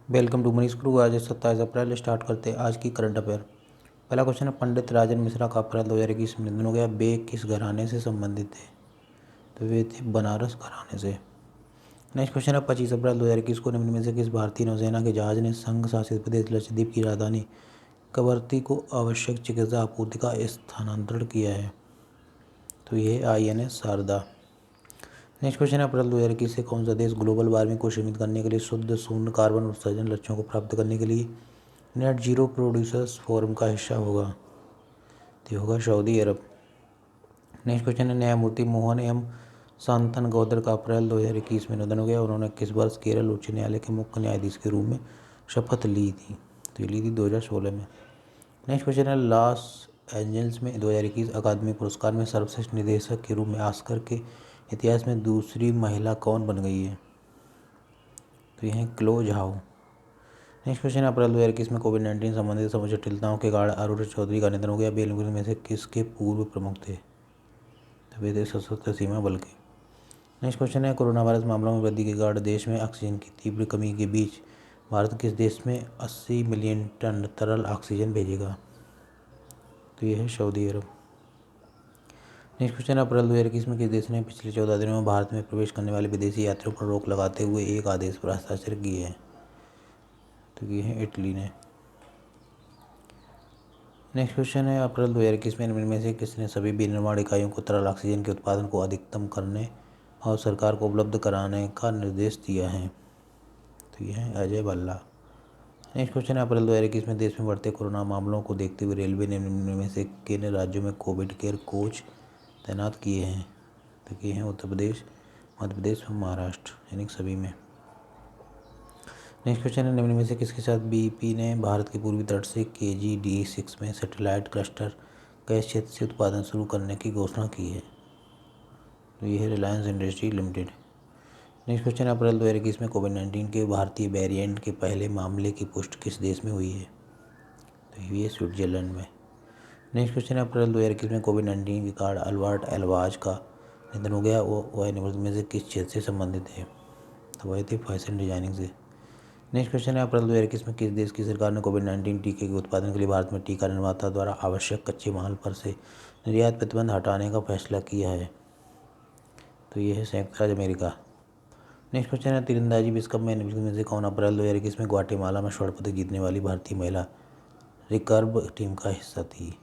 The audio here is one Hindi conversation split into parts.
वेलकम टू मनीष गुरु। आज 27 अप्रैल स्टार्ट करते हैं आज की करंट अफेयर। पहला क्वेश्चन है, पंडित राजन मिश्रा का अप्रैल 2021 में निधन हो गया। वे किस घराने से संबंधित थे? तो वे थे बनारस घराने से। नेक्स्ट क्वेश्चन है, 25 अप्रैल 2021 को निम्न में से किस भारतीय नौसेना के जहाज ने संघ शासित प्रदेश लक्षद्वीप की राजधानी कवरत्ती को आवश्यक चिकित्सा आपूर्ति का स्थानांतरण किया है? तो यह INS शारदा। नेक्स्ट क्वेश्चन है, अप्रैल 2021 से कौन सा देश ग्लोबल वार्मिंग को सीमित करने के लिए शुद्ध शून्य कार्बन उत्सर्जन लक्ष्यों को प्राप्त करने के लिए नेट जीरो प्रोड्यूसर्स फोरम का हिस्सा होगा? तो होगा सऊदी अरब। नेक्स्ट क्वेश्चन है, न्यायमूर्ति मोहन एम शांतनगौदर का अप्रैल 2021 में निधन हो गया। उन्होंने किस वर्ष केरल उच्च न्यायालय के मुख्य न्यायाधीश के रूप में शपथ ली थी? तो ये ली थी 2016 में। नेक्स्ट क्वेश्चन है, लॉस एंजल्स में 2021 अकादमी पुरस्कार में सर्वश्रेष्ठ निर्देशक के रूप में ऑस्कर के इतिहास में दूसरी महिला कौन बन गई है? तो यह है क्लो झाओ। नेक्स्ट क्वेश्चन है, अप्रैल 2021 में कोविड-19 संबंधित समूची जटिलताओं के कारण अरुण चौधरी का निधन हो गया। वे निम्नलिखित में से किसके पूर्व प्रमुख थे? तो वे थे सशस्त्र सीमा बल के। नेक्स्ट क्वेश्चन है, कोरोना वायरस मामलों में वृद्धि के कारण देश में ऑक्सीजन की तीव्र कमी के बीच भारत किस देश में 80 मिलियन टन तरल ऑक्सीजन भेजेगा? तो यह है सऊदी अरब। नेक्स्ट क्वेश्चन है, अप्रैल 2021 में किस देश ने पिछले 14 दिनों में भारत में प्रवेश करने वाले विदेशी यात्रियों पर रोक लगाते हुए एक आदेश पर हस्ताक्षर किए हैं? तो ये है इटली ने। नेक्स्ट क्वेश्चन है, अप्रैल 2021 में निम्न में से किसने सभी विनिर्माण इकाइयों को तरल ऑक्सीजन के उत्पादन को अधिकतम करने और सरकार को उपलब्ध कराने का निर्देश दिया है? तो यह है अजय भल्ला। नेक्स्ट क्वेश्चन है, अप्रैल 2021 में देश में बढ़ते कोरोना मामलों को देखते हुए रेलवे ने निम्न में से किन राज्यों में कोविड केयर कोच तैनात किए हैं? तो किए हैं उत्तर प्रदेश, मध्य प्रदेश और महाराष्ट्र, यानी सभी में। नेक्स्ट क्वेश्चन है, निम्न में से किसके साथ BP ने भारत के पूर्वी तट से KG-D6 में सैटेलाइट क्लस्टर गैस क्षेत्र से उत्पादन शुरू करने की घोषणा की है? तो ये है Reliance industry limited. Next question है, अप्रैल 2021 में कोविड-19 के भारतीय वेरिएंट के पहले मामले की पुष्टि किस देश में हुई है? तो ये स्विट्जरलैंड में। नेक्स्ट क्वेश्चन है, अप्रैल 2021 में कोविड-19 के कारण अल्बर्ट एलवाज का निधन हो गया। वह निम्नलिखित में से किस क्षेत्र से संबंधित है? तो वह थे फैशन डिजाइनिंग से। नेक्स्ट क्वेश्चन है, अप्रैल 2021 में किस देश की सरकार ने कोविड-19 टीके के उत्पादन के लिए भारत में टीका निर्माता द्वारा आवश्यक कच्चे माल पर से निर्यात प्रतिबंध हटाने का फैसला किया है? तो ये है संयुक्त राज्य अमेरिका। नेक्स्ट क्वेश्चन है, तीरंदाजी विश्व कप में निम्नलिखित में से कौन अप्रैल 2021 में ग्वाटेमाला में स्वर्ण पदक जीतने वाली भारतीय महिला रिकर्व टीम का हिस्सा थी?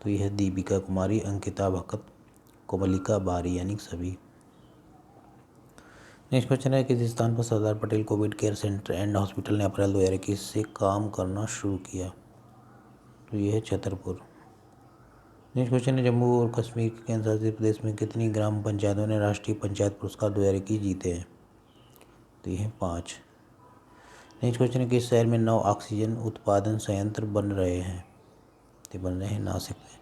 तो यह है दीपिका कुमारी, अंकिता भकत, कोमलिका बारी, यानी सभी। नेक्स्ट क्वेश्चन है, किस स्थान पर Sardar Patel COVID care centre and hospital ने अप्रैल 2021 से काम करना शुरू किया? तो यह है छतरपुर। नेक्स्ट क्वेश्चन है, जम्मू और कश्मीर के केंद्र शासित प्रदेश में कितनी ग्राम पंचायतों ने राष्ट्रीय पंचायत पुरस्कार 2021 जीते हैं? तो यह है 5। नेक्स्ट क्वेश्चन है, किस शहर में 9 ऑक्सीजन उत्पादन संयंत्र बन रहे हैं? तो बन रहे हैं नासिक में।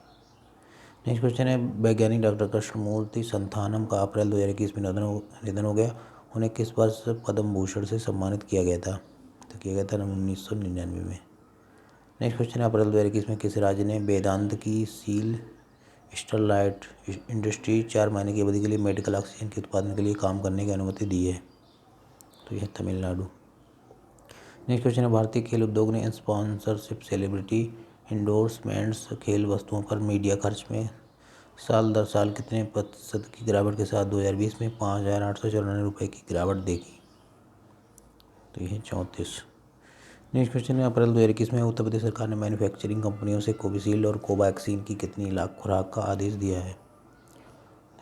नेक्स्ट क्वेश्चन है, वैज्ञानिक डॉक्टर कृष्णमूर्ति संथानम का अप्रैल 2021 में निधन हो गया। उन्हें किस वर्ष पद्म भूषण से सम्मानित किया गया था? तो किया गया था 1999 में। नेक्स्ट क्वेश्चन है, अप्रैल 2021 में किस राज्य ने वेदांत की सील स्टरलाइट इंडस्ट्री 4 महीने की अवधि के लिए मेडिकल ऑक्सीजन के उत्पादन के लिए काम करने की अनुमति दी है? तो यह तमिलनाडु। नेक्स्ट क्वेश्चन है, भारतीय खेल उद्योग ने स्पॉन्सरशिप, सेलिब्रिटी इंडोर्समेंट्स, खेल वस्तुओं पर मीडिया खर्च में साल दर साल कितने प्रतिशत की गिरावट के साथ 2020 में 5,894 रुपये की गिरावट देखी? तो यह 34। नेक्स्ट क्वेश्चन है, अप्रैल 2021 में उत्तर प्रदेश सरकार ने मैन्युफैक्चरिंग कंपनियों से कोविशील्ड और कोवैक्सीन की कितनी लाख खुराक का आदेश दिया है?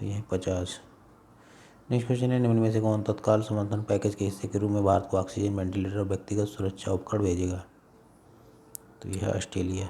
तो यह 50। नेक्स्ट क्वेश्चन है, निम्न में से कौन तत्काल समर्थन पैकेज के हिस्से के रूप में भारत को ऑक्सीजन, वेंटिलेटर और व्यक्तिगत सुरक्षा उपकरण भेजेगा? तो यह है ऑस्ट्रेलिया।